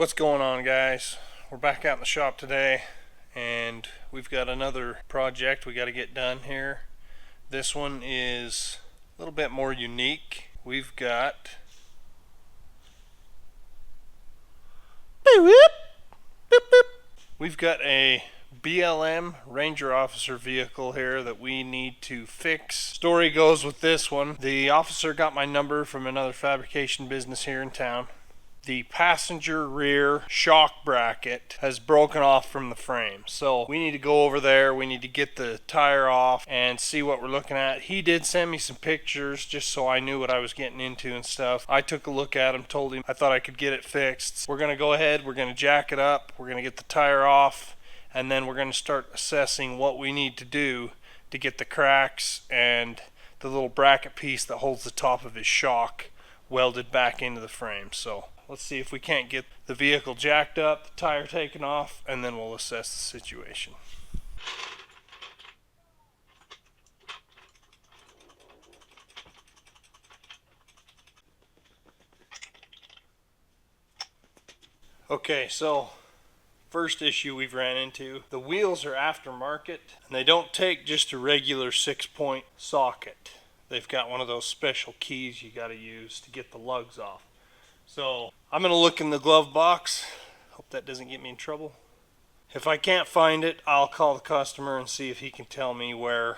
What's going on, guys? We're back out in the shop today and we've got another project we got to get done here. This one is a little bit more unique. We've got a BLM Ranger Officer vehicle here that we need to fix. Story goes with this one, the officer got my number from another fabrication business here in town. The passenger rear shock bracket has broken off from the frame, so we need to go over there. We need to get the tire off and see what we're looking at. He did send me some pictures just so I knew what I was getting into and stuff. I took a look at him, told him I thought I could get it fixed. We're going to go ahead, we're going to jack it up, we're going to get the tire off, and then we're going to start assessing what we need to do to get the cracks and the little bracket piece that holds the top of his shock welded back into the frame. So let's see if we can't get the vehicle jacked up, the tire taken off, and then we'll assess the situation. Okay, so first issue we've ran into, the wheels are aftermarket and they don't take just a regular 6-point socket. They've got one of those special keys you got to use to get the lugs off. So I'm going to look in the glove box. Hope that doesn't get me in trouble. If I can't find it, I'll call the customer and see if he can tell me where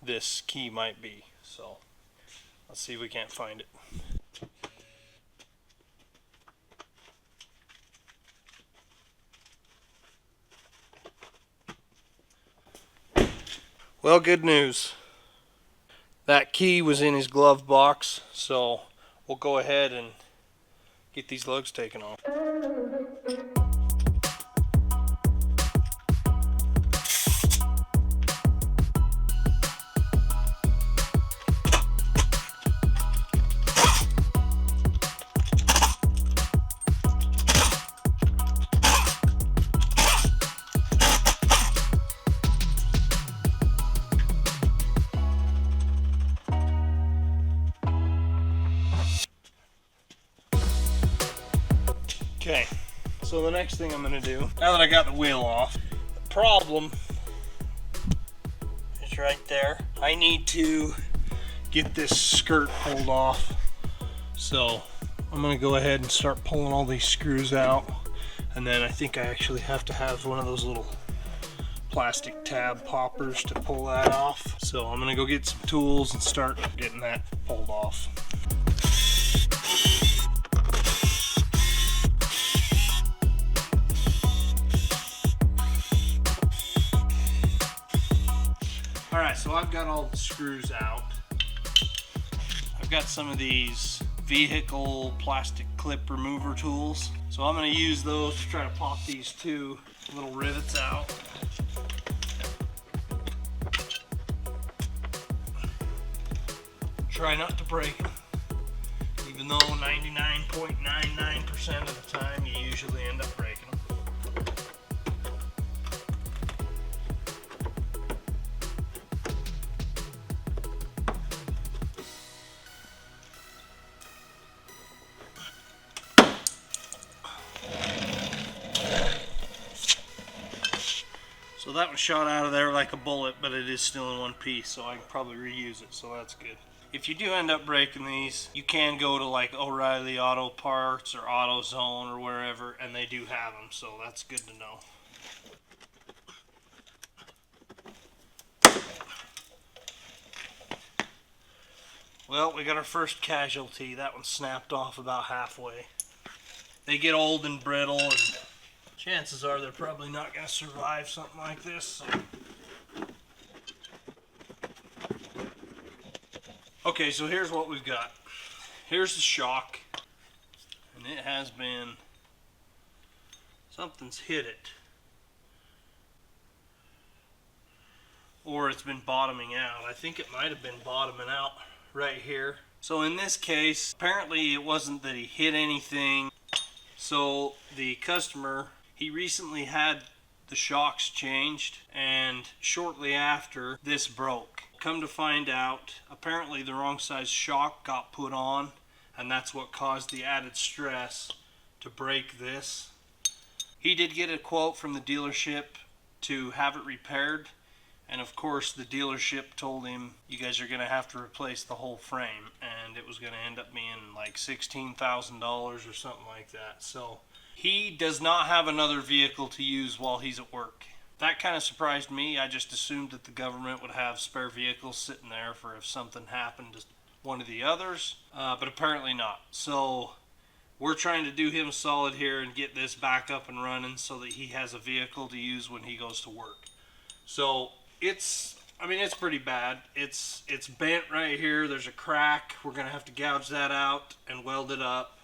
this key might be. So let's see if we can't find it. Well, good news. That key was in his glove box, so we'll go ahead and get these lugs taken off. Okay, so the next thing I'm going to do, now that I got the wheel off, the problem is right there. I need to get this skirt pulled off. So I'm going to go ahead and start pulling all these screws out. And then I think I actually have to have one of those little plastic tab poppers to pull that off. So I'm going to go get some tools and start getting that pulled off. Alright, so I've got all the screws out. I've got some of these vehicle plastic clip remover tools. So I'm going to use those to try to pop these two little rivets out. Try not to break them, even though 99.99% of the time you usually end up breaking them. So that one shot out of there like a bullet, but it is still in one piece, so I can probably reuse it, so that's good. If you do end up breaking these, you can go to like O'Reilly Auto Parts or AutoZone or wherever, and they do have them, so that's good to know. Well, we got our first casualty. That one snapped off about halfway. They get old and brittle, and chances are they're probably not going to survive something like this. So. Okay, so here's what we've got. Here's the shock, and it has been, something's hit it, or it's been bottoming out. I think it might have been bottoming out right here. So in this case, apparently it wasn't that he hit anything. So the customer, he recently had the shocks changed, and shortly after this broke. Come to find out, apparently the wrong size shock got put on, and that's what caused the added stress to break this. He did get a quote from the dealership to have it repaired, and of course the dealership told him, you guys are going to have to replace the whole frame, and it was going to end up being like $16,000 or something like that. So he does not have another vehicle to use while he's at work. That kind of surprised me. I just assumed that the government would have spare vehicles sitting there for if something happened to one of the others, but apparently not. So we're trying to do him a solid here and get this back up and running so that he has a vehicle to use when he goes to work. So it's pretty bad. It's bent right here. There's a crack. We're going to have to gouge that out and weld it up.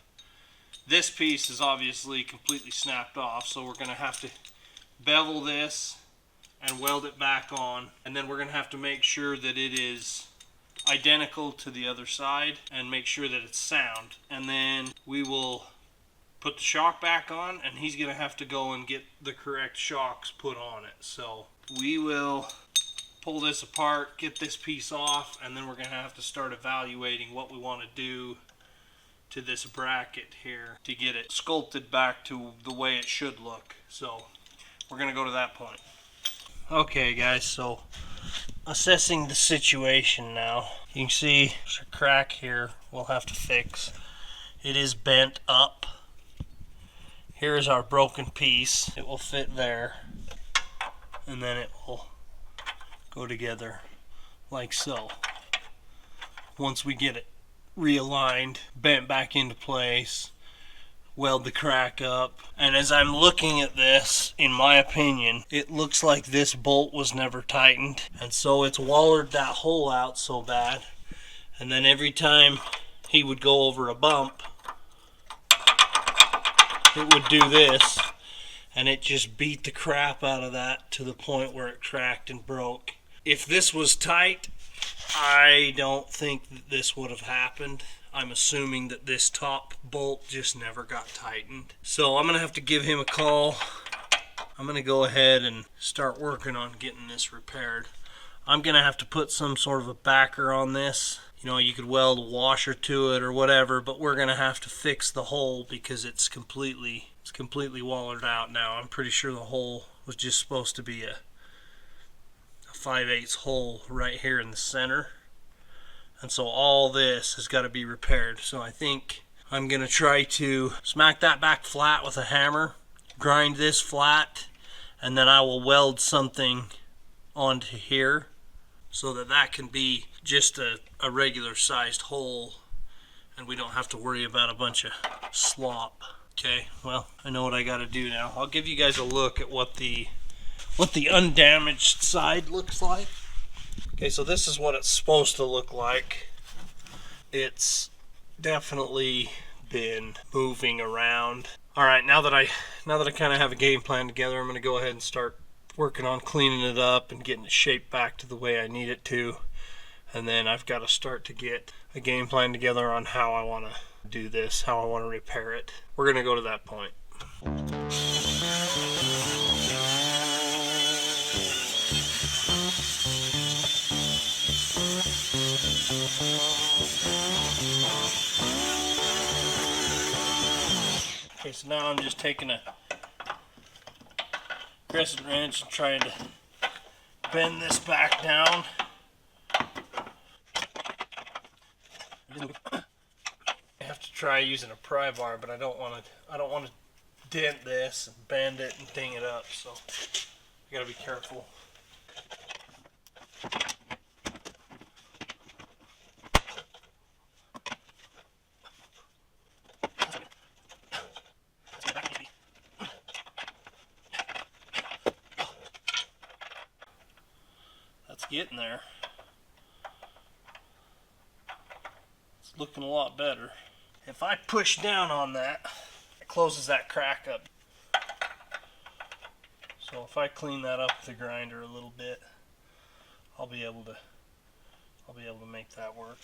This piece is obviously completely snapped off, so we're going to have to bevel this and weld it back on, and then we're going to have to make sure that it is identical to the other side and make sure that it's sound, and then we will put the shock back on, and he's going to have to go and get the correct shocks put on it. So we will pull this apart, get this piece off, and then we're going to have to start evaluating what we want to do to this bracket here to get it sculpted back to the way it should look. So we're going to go to that point. Okay guys, so assessing the situation now. You can see there's a crack here we'll have to fix. It is bent up. Here is our broken piece. It will fit there, and then it will go together like so. Once we get it realigned, bent back into place, weld the crack up. And as I'm looking at this, in my opinion, it looks like this bolt was never tightened, and so it's wallered that hole out so bad. And then every time he would go over a bump, it would do this, and it just beat the crap out of that to the point where it cracked and broke. If this was tight, I don't think that this would have happened. I'm assuming that this top bolt just never got tightened. So I'm going to have to give him a call. I'm going to go ahead and start working on getting this repaired. I'm going to have to put some sort of a backer on this. You know, you could weld a washer to it or whatever, but we're going to have to fix the hole because it's completely wallered out now. I'm pretty sure the hole was just supposed to be a 5/8 hole right here in the center. And so all this has got to be repaired. So I think I'm going to try to smack that back flat with a hammer, grind this flat, and then I will weld something onto here so that that can be just a regular sized hole, and we don't have to worry about a bunch of slop. Okay, well, I know what I got to do now. I'll give you guys a look at what the undamaged side looks like. Okay, so this is what it's supposed to look like. It's definitely been moving around. All right, now that I kind of have a game plan together, I'm going to go ahead and start working on cleaning it up and getting it shaped back to the way I need it to. And then I've got to start to get a game plan together on how I want to do this, how I want to repair it. We're going to go to that point. Okay, so now I'm just taking a crescent wrench and trying to bend this back down. I have to try using a pry bar, but I don't want to dent this and bend it and ding it up, so I gotta be careful. Getting there. It's looking a lot better. If I push down on that, it closes that crack up. So if I clean that up with the grinder a little bit, I'll be able to make that work.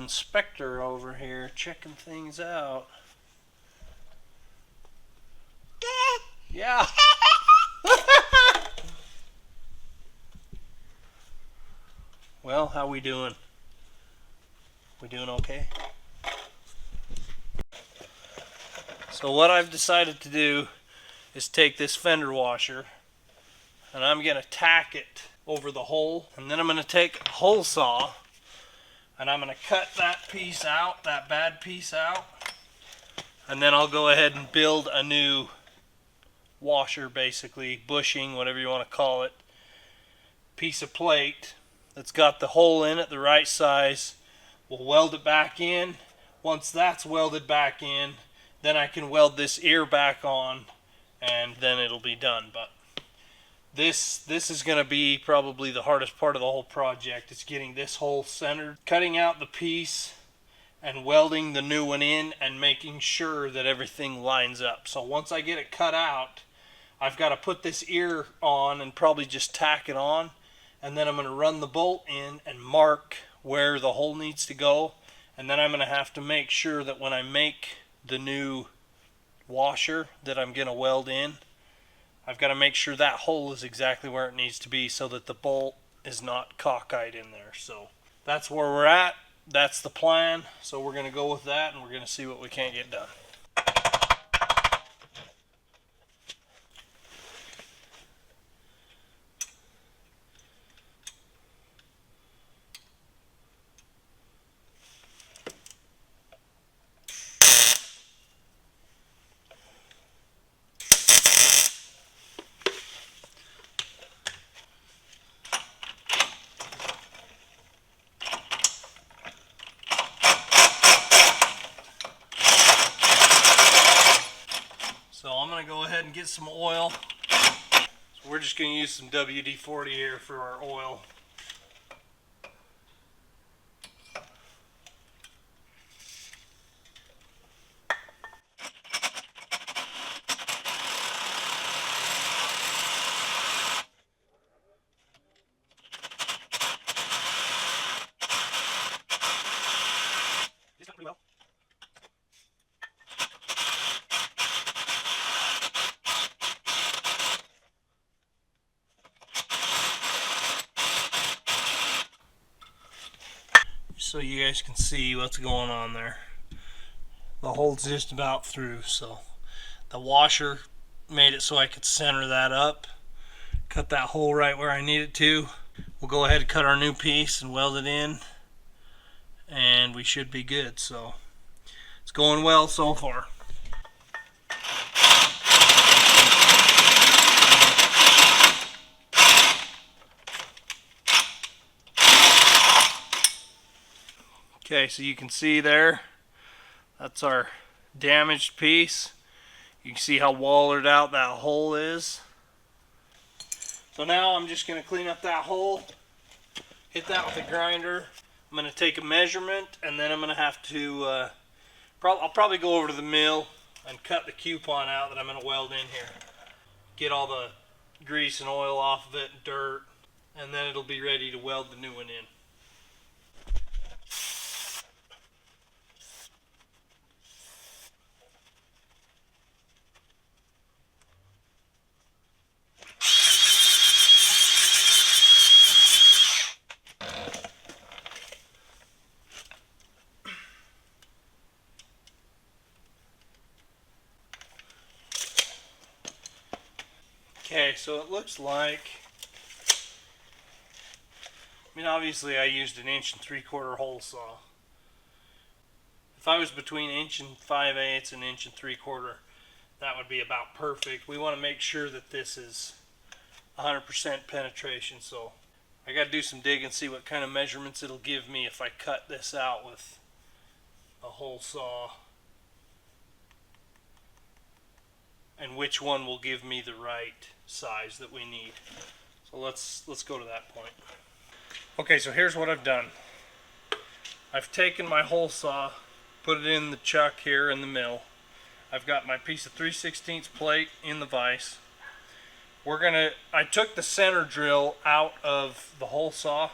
inspector over here checking things out. Yeah. Well, how we doing? We doing okay? So what I've decided to do is take this fender washer and I'm going to tack it over the hole, and then I'm going to take a hole saw and I'm going to cut that piece out, that bad piece out, and then I'll go ahead and build a new washer, basically bushing, whatever you want to call it, piece of plate that's got the hole in it the right size. We'll weld it back in. Once that's welded back in, then I can weld this ear back on and then it'll be done. But this is going to be probably the hardest part of the whole project. It's getting this hole centered, cutting out the piece and welding the new one in and making sure that everything lines up. So once I get it cut out, I've got to put this ear on and probably just tack it on, and then I'm going to run the bolt in and mark where the hole needs to go, and then I'm going to have to make sure that when I make the new washer that I'm going to weld in, I've got to make sure that hole is exactly where it needs to be so that the bolt is not cockeyed in there. So that's where we're at. That's the plan. So we're going to go with that and we're going to see what we can't get done. So I'm going to go ahead and get some oil. So we're just going to use some WD-40 here for our oil. It's done pretty well. So you guys can see what's going on there. The hole's just about through, so the washer made it so I could center that up, cut that hole right where I need it to. We'll go ahead and cut our new piece and weld it in, and we should be good. So it's going well so far. Okay, so you can see there, that's our damaged piece. You can see how wallered out that hole is. So now I'm just going to clean up that hole, hit that with a grinder. I'm going to take a measurement, and then I'm going to have to, I'll probably go over to the mill and cut the coupon out that I'm going to weld in here. Get all the grease and oil off of it and dirt, and then it'll be ready to weld the new one in. Okay, so it looks like, I mean, obviously I used an 1 3/4 hole saw. If I was between 1 5/8 and 1 3/4, that would be about perfect. We want to make sure that this is 100% penetration, so I got to do some digging, see what kind of measurements it'll give me if I cut this out with a hole saw, and which one will give me the right size that we need. So let's go to that point. Okay, so here's what I've done. I've taken my hole saw, put it in the chuck here in the mill. I've got my piece of 3/16 plate in the vise. I took the center drill out of the hole saw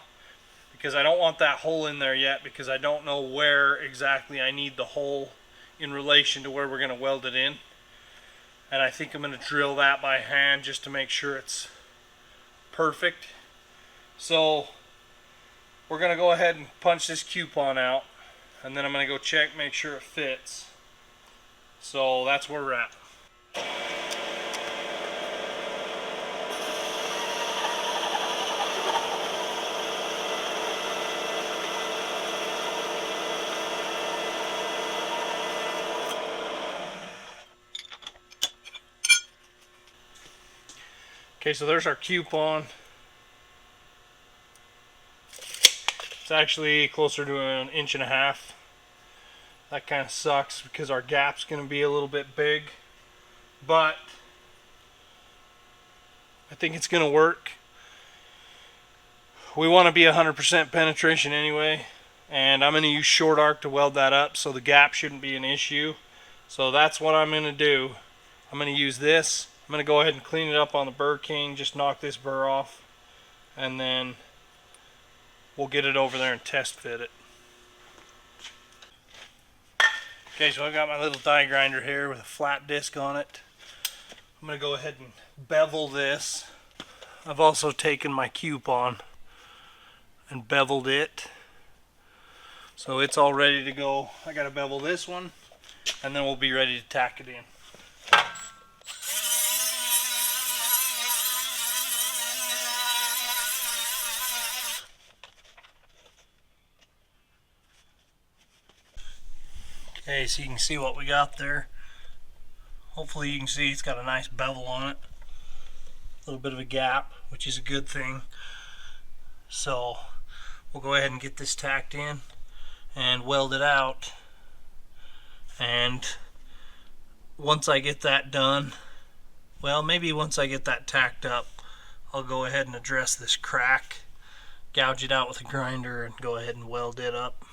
because I don't want that hole in there yet, because I don't know where exactly I need the hole in relation to where we're going to weld it in. And I think I'm going to drill that by hand just to make sure it's perfect. So we're going to go ahead and punch this coupon out, and then I'm going to go check, make sure it fits. So that's where we're at. Okay, so there's our coupon. It's actually closer to 1.5 inches. That kind of sucks because our gap's going to be a little bit big, but I think it's going to work. We want to be 100% penetration anyway, and I'm going to use short arc to weld that up, so the gap shouldn't be an issue. So that's what I'm going to do. I'm going to use this. I'm going to go ahead and clean it up on the burr king, just knock this burr off, and then we'll get it over there and test fit it. Okay, so I've got my little die grinder here with a flat disc on it. I'm going to go ahead and bevel this. I've also taken my coupon and beveled it, so it's all ready to go. I got to bevel this one, and then we'll be ready to tack it in. Okay, so you can see what we got there. Hopefully you can see it's got a nice bevel on it. A little bit of a gap, which is a good thing. So we'll go ahead and get this tacked in and weld it out. And once I get that done, well, maybe once I get that tacked up, I'll go ahead and address this crack, gouge it out with a grinder, and go ahead and weld it up.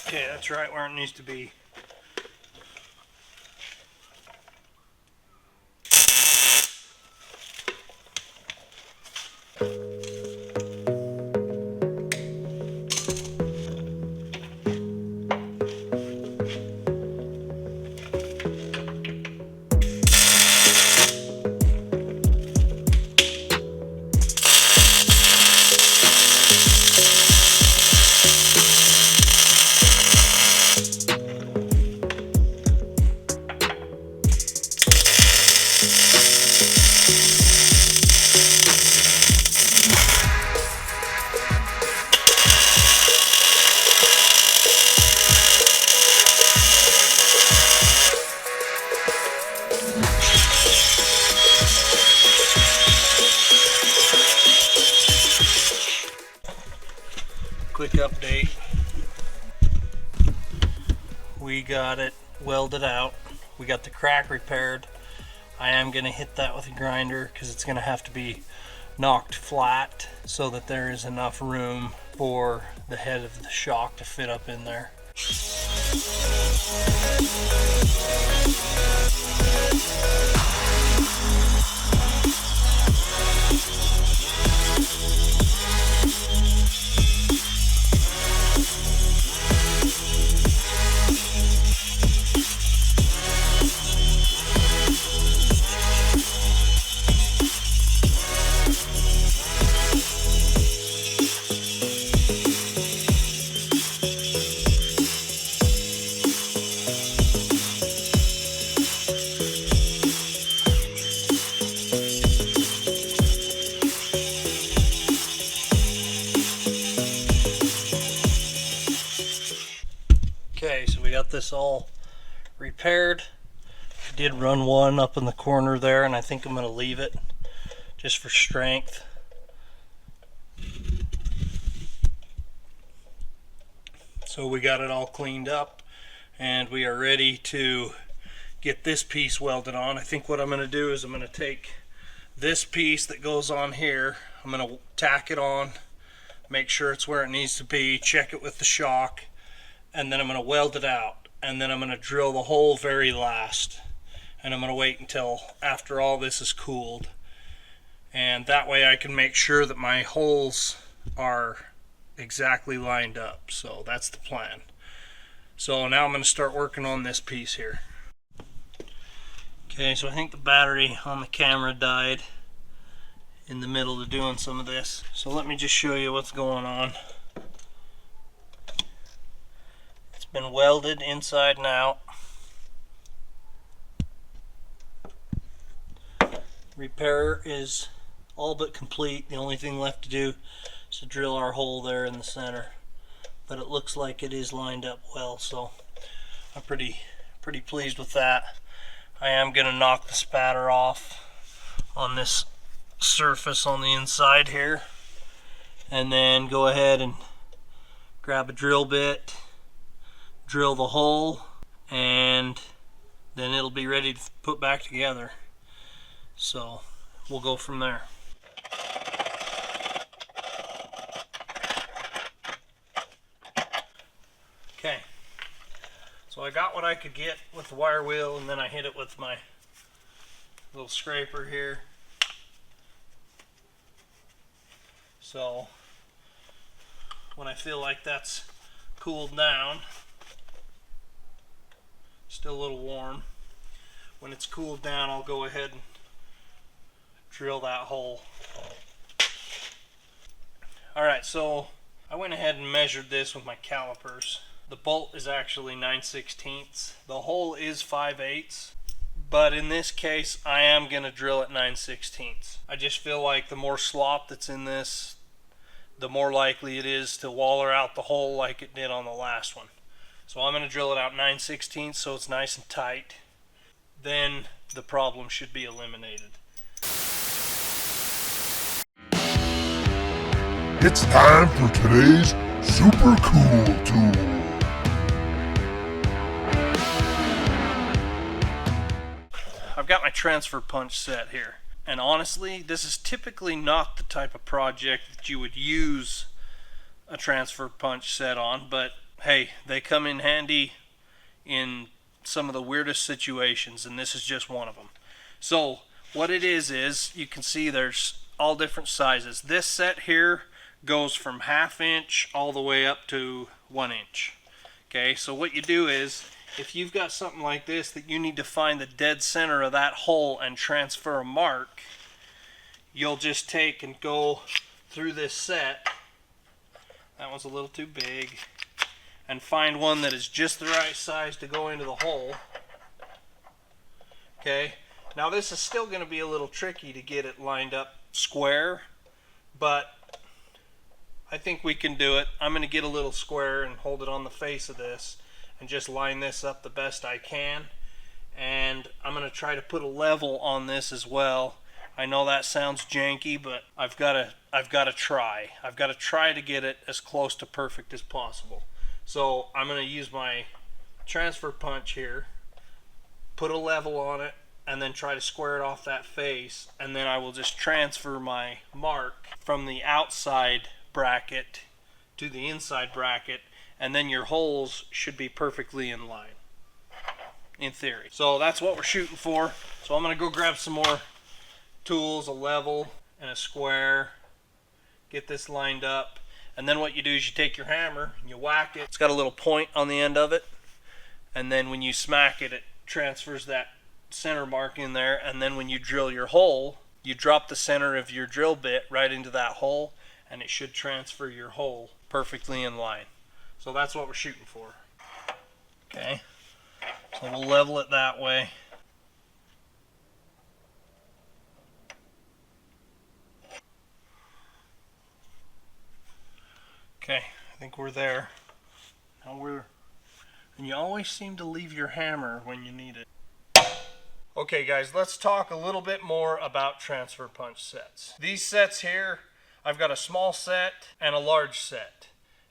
Okay, that's right where it needs to be. Quick update. We got it welded out. We got the crack repaired. I am going to hit that with a grinder because it's going to have to be knocked flat so that there is enough room for the head of the shock to fit up in there. Okay, so we got this all repaired. I did run one up in the corner there, and I think I'm going to leave it just for strength. So we got it all cleaned up, and we are ready to get this piece welded on. I think what I'm going to do is I'm going to take this piece that goes on here, I'm going to tack it on, make sure it's where it needs to be, check it with the shock, and then I'm going to weld it out, and then I'm going to drill the hole very last, and I'm going to wait until after all this is cooled, and that way I can make sure that my holes are exactly lined up. So that's the plan. So now I'm going to start working on this piece here. Okay, so I think the battery on the camera died in the middle of doing some of this. So let me just show you what's going on. It's been welded inside and out. Repair is all but complete. The only thing left to do is to drill our hole there in the center. But it looks like it is lined up well, so I'm pretty pleased with that. I am going to knock the spatter off on this surface on the inside here, and then go ahead and grab a drill bit, drill the hole, and then it'll be ready to put back together. So we'll go from there. Okay, so I got what I could get with the wire wheel, and then I hit it with my little scraper here. So when I feel like that's cooled down, still a little warm, when it's cooled down, I'll go ahead and drill that hole. Alright, so I went ahead and measured this with my calipers. The bolt is actually 9/16. The hole is 5/8, but in this case I am going to drill at 9/16. I just feel like the more slop that's in this, the more likely it is to waller out the hole like it did on the last one. So I'm going to drill it out 9/16 so it's nice and tight. Then the problem should be eliminated. It's time for today's super cool tool. I've got my transfer punch set here, and honestly this is typically not the type of project that you would use a transfer punch set on, but hey, they come in handy in some of the weirdest situations, and this is just one of them. So what it is you can see there's all different sizes. This set here goes from 1/2 inch all the way up to 1 inch. Okay, so what you do is, if you've got something like this that you need to find the dead center of that hole and transfer a mark, you'll just take and go through this set, that one's a little too big, and find one that is just the right size to go into the hole. Okay, now this is still going to be a little tricky to get it lined up square, but I think we can do it. I'm going to get a little square and hold it on the face of this and just line this up the best I can, and I'm going to try to put a level on this as well. I know that sounds janky, but I've got to try. I've got to try to get it as close to perfect as possible. So I'm going to use my transfer punch here, put a level on it, and then try to square it off that face, and then I will just transfer my mark from the outside bracket to the inside bracket, and then your holes should be perfectly in line, in theory. So that's what we're shooting for. So I'm going to go grab some more tools, a level and a square, get this lined up, and then what you do is you take your hammer and you whack it. It's got a little point on the end of it, and then when you smack it, it transfers that center mark in there, and then when you drill your hole, you drop the center of your drill bit right into that hole, and it should transfer your hole perfectly in line. So that's what we're shooting for. Okay, so we'll level it that way. Okay, I think we're there. And you always seem to leave your hammer when you need it. Okay guys, let's talk a little bit more about transfer punch sets. These sets here, I've got a small set and a large set.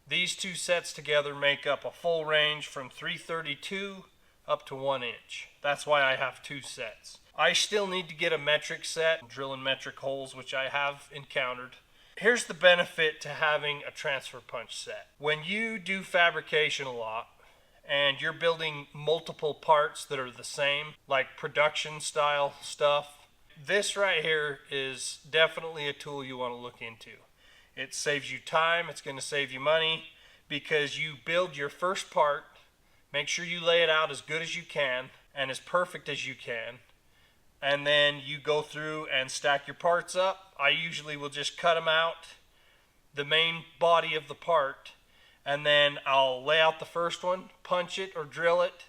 These two sets together make up a full range from 332 up to 1 inch. That's why I have 2 sets. I still need to get a metric set, drilling metric holes, which I have encountered. Here's the benefit to having a transfer punch set. When you do fabrication a lot and you're building multiple parts that are the same, like production style stuff, this right here is definitely a tool you want to look into. It saves you time, it's going to save you money, because you build your first part, make sure you lay it out as good as you can and as perfect as you can, and then you go through and stack your parts up. I usually will just cut them out, the main body of the part, and then I'll lay out the first one, punch it or drill it,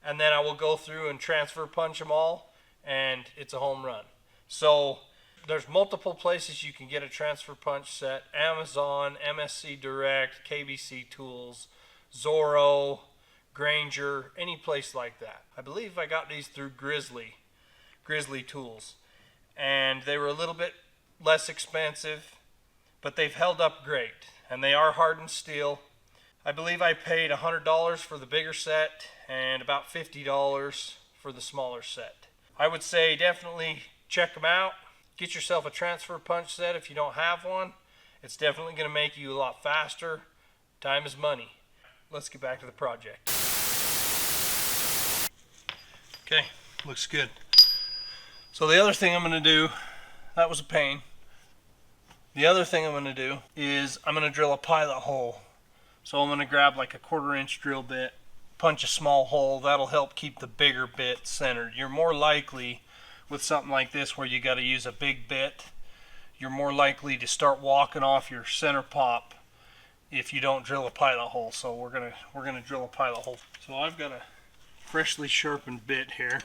and then I will go through and transfer punch them all, and it's a home run. So there's multiple places you can get a transfer punch set: Amazon, MSC Direct, KBC Tools, Zorro, Granger, any place like that. I believe I got these through Grizzly Tools, and they were a little bit less expensive, but they've held up great, and they are hardened steel. I believe I paid $100 for the bigger set and about $50 for the smaller set. I would say definitely check them out. Get yourself a transfer punch set if you don't have one. It's definitely going to make you a lot faster. Time is money. Let's get back to the project. Okay, looks good. So the other thing I'm going to do, that was a pain. The other thing I'm going to do is I'm going to drill a pilot hole. So I'm going to grab like a 1/4 inch drill bit, punch a small hole. That'll help keep the bigger bit centered. You're more likely with something like this where you got to use a big bit, you're more likely to start walking off your center pop if you don't drill a pilot hole. So we're gonna drill a pilot hole. So I've got a freshly sharpened bit here.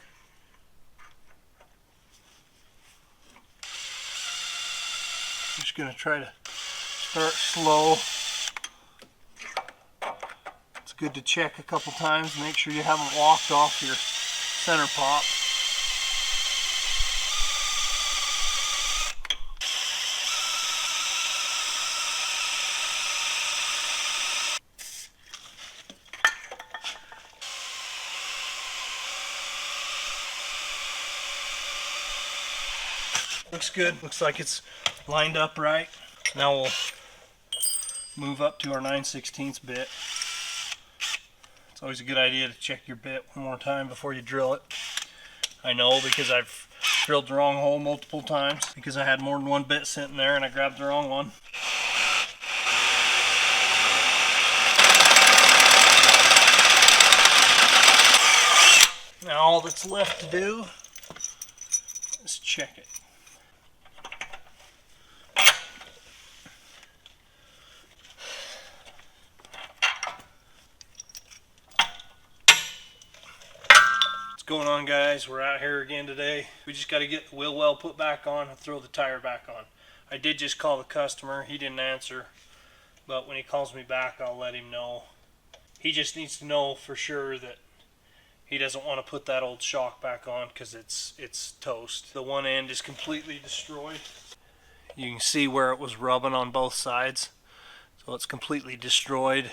Just gonna try to start slow. It's good to check a couple times, make sure you haven't walked off your center pop. Looks good. Looks like it's lined up right. Now we'll move up to our 9/16 bit. It's always a good idea to check your bit one more time before you drill it. I know, because I've drilled the wrong hole multiple times because I had more than one bit sitting there and I grabbed the wrong one. Now all that's left to do is check it. What's going on, guys? We're out here again today. We just got to get the wheel well put back on and throw the tire back on. I did just call the customer. He didn't answer, but when he calls me back, I'll let him know. He just needs to know for sure that he doesn't want to put that old shock back on because it's toast. The one end is completely destroyed. You can see where it was rubbing on both sides, so it's completely destroyed.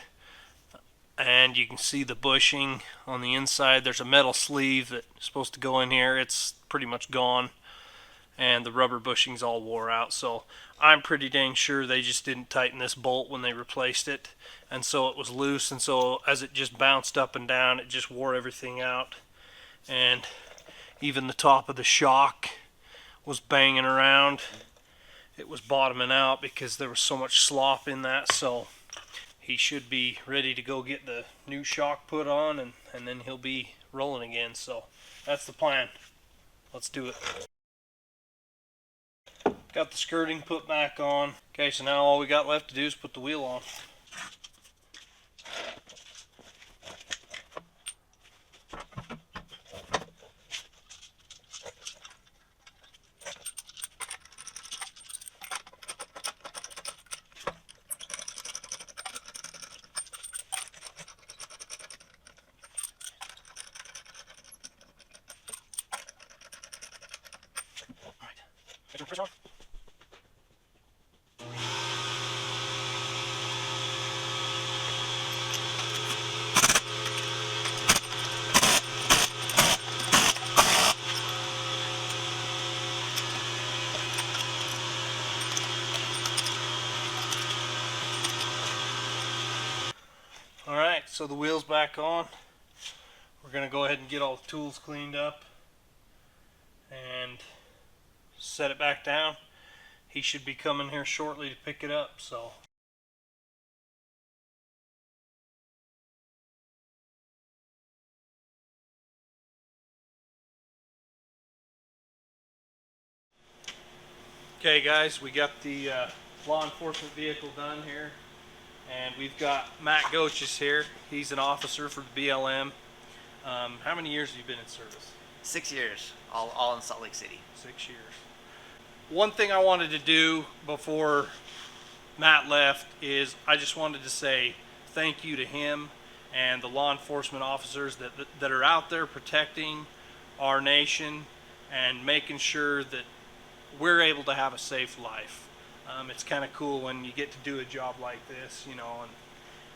And you can see the bushing on the inside. There's a metal sleeve that's supposed to go in here. It's pretty much gone, and the rubber bushing's all wore out. So I'm pretty dang sure they just didn't tighten this bolt when they replaced it, and so it was loose, and so as it just bounced up and down, it just wore everything out. And even the top of the shock was banging around. It was bottoming out because there was so much slop in that. So he should be ready to go get the new shock put on, and then he'll be rolling again. So that's the plan. Let's do it. Got the skirting put back on. Okay, so now all we got left to do is put the wheel on. Press on. so the wheel's back on. We're gonna go ahead and get all the tools cleaned up and set it back down. He should be coming here shortly to pick it up, so. Okay guys, we got the law enforcement vehicle done here, and we've got Matt Goches here. He's an officer for the BLM. How many years have you been in service? 6 years, all in Salt Lake City. 6 years. One thing I wanted to do before Matt left is I just wanted to say thank you to him and the law enforcement officers that are out there protecting our nation and making sure that we're able to have a safe life. It's kind of cool when you get to do a job like this, you know,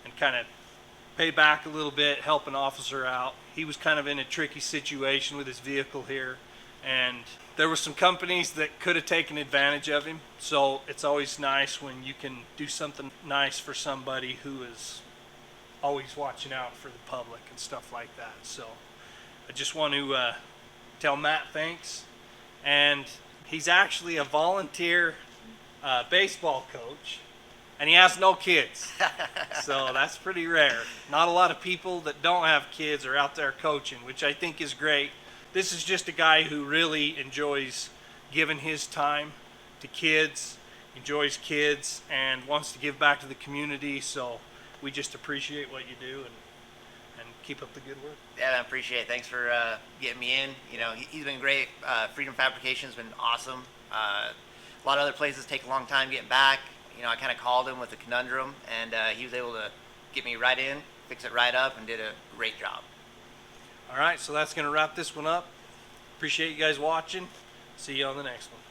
and kind of pay back a little bit, help an officer out. He was kind of in a tricky situation with his vehicle here, and there were some companies that could have taken advantage of him. So it's always nice when you can do something nice for somebody who is always watching out for the public and stuff like that. So I just want to tell Matt thanks. And he's actually a volunteer baseball coach, and he has no kids. So that's pretty rare. Not a lot of people that don't have kids are out there coaching, which I think is great. This is just a guy who really enjoys giving his time to kids, enjoys kids, and wants to give back to the community. So we just appreciate what you do, and keep up the good work. Yeah, I appreciate it. Thanks for getting me in. You know, he's been great. Freedom Fabrication's been awesome. A lot of other places take a long time getting back. You know, I kind of called him with a conundrum, and he was able to get me right in, fix it right up, and did a great job. All right, so that's going to wrap this one up. Appreciate you guys watching. See you on the next one.